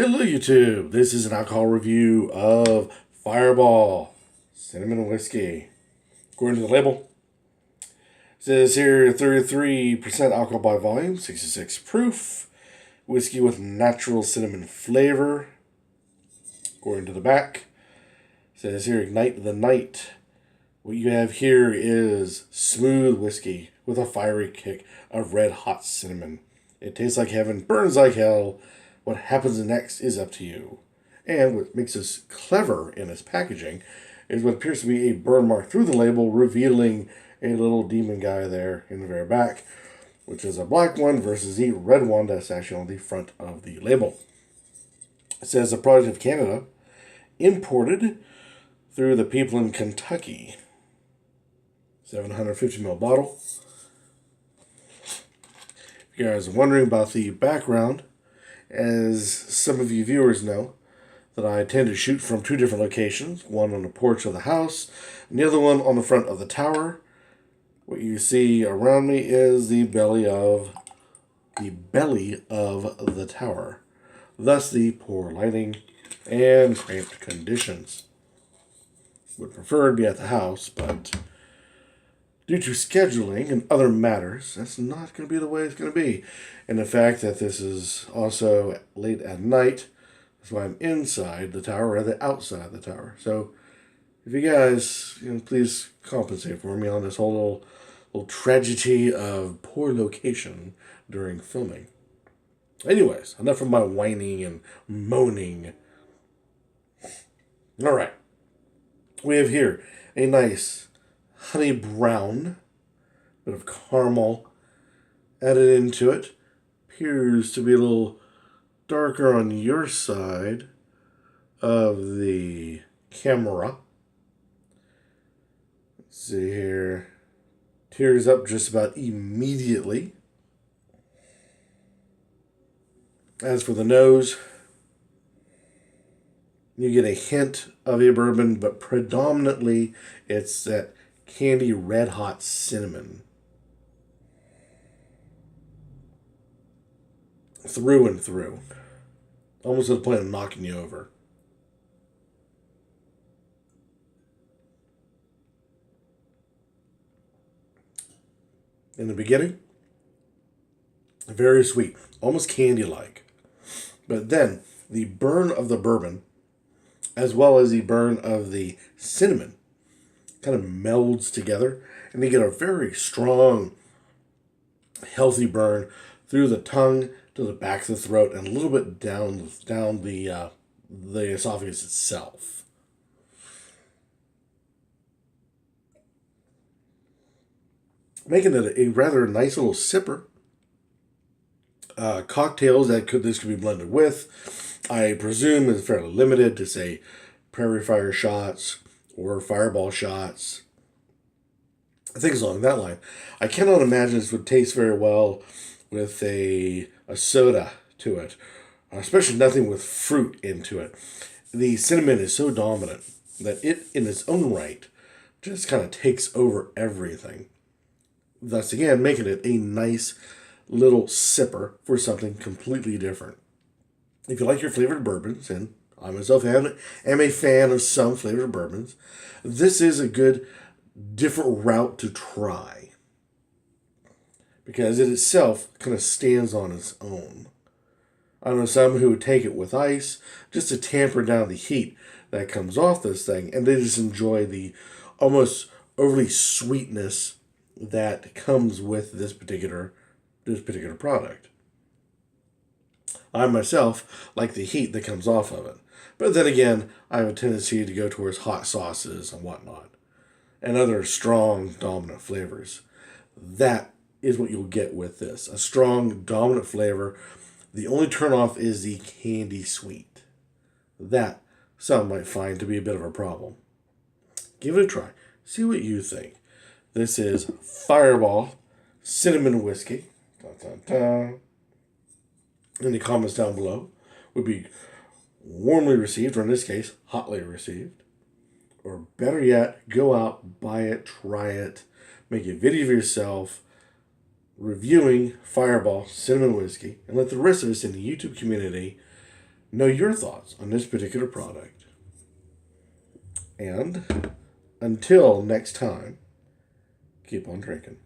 Hello YouTube, this is an alcohol review of Fireball Cinnamon Whiskey. According to the label, it says here 33% alcohol by volume, 66 proof, whiskey with natural cinnamon flavor. According to the back, it says here ignite the night. What you have here is smooth whiskey with a fiery kick of red hot cinnamon. It tastes like heaven, burns like hell. What happens next is up to you. And what makes this clever in its packaging is what appears to be a burn mark through the label, revealing a little demon guy there in the very back, which is a black one versus the red one that's actually on the front of the label. It says a product of Canada, imported through the people in Kentucky. 750ml bottle. If you guys are wondering about the background, as some of you viewers know, that I tend to shoot from two different locations, one on the porch of the house, and the other one on the front of the tower. What you see around me is the belly of the tower, thus the poor lighting and cramped conditions. Would prefer to be at the house, but due to scheduling and other matters, that's not going to be the way it's going to be. And the fact that this is also late at night, that's why I'm inside the tower rather than outside the tower. So if you guys, please compensate for me on this whole little tragedy of poor location during filming. Anyways, enough of my whining and moaning. All right. We have here a nice honey brown, bit of caramel added into it. Appears to be a little darker on your side of the camera. Let's see here. Tears up just about immediately. As for the nose, you get a hint of a bourbon, but predominantly it's that candy red hot cinnamon. Through and through. Almost to the point of knocking you over. In the beginning, very sweet, almost candy-like. But then, the burn of the bourbon, as well as the burn of the cinnamon, kind of melds together, and you get a very strong, healthy burn through the tongue to the back of the throat and a little bit down the esophagus itself. Making it a rather nice little sipper. Cocktails that this could be blended with, I presume, is fairly limited to, say, Prairie Fire shots or Fireball shots. Things along that line. I cannot imagine this would taste very well with a soda to it, especially nothing with fruit into it. The cinnamon is so dominant that it, in its own right, just kind of takes over everything. Thus, again, making it a nice little sipper for something completely different. If you like your flavored bourbons, and I myself am a fan of some flavored bourbons, this is a good, different route to try. Because it itself kind of stands on its own. I know some who would take it with ice just to tamper down the heat that comes off this thing, and they just enjoy the almost overly sweetness that comes with this particular product. I myself like the heat that comes off of it. But then again, I have a tendency to go towards hot sauces and whatnot, and other strong, dominant flavors. That is what you'll get with this. A strong, dominant flavor. The only turnoff is the candy sweet. That some might find to be a bit of a problem. Give it a try. See what you think. This is Fireball Cinnamon Whiskey. Dun, dun, dun. In the comments down below would be warmly received, or in this case, hotly received. Or better yet, go out, buy it, try it, make a video of yourself reviewing Fireball Cinnamon Whiskey, and let the rest of us in the YouTube community know your thoughts on this particular product. And until next time, keep on drinking.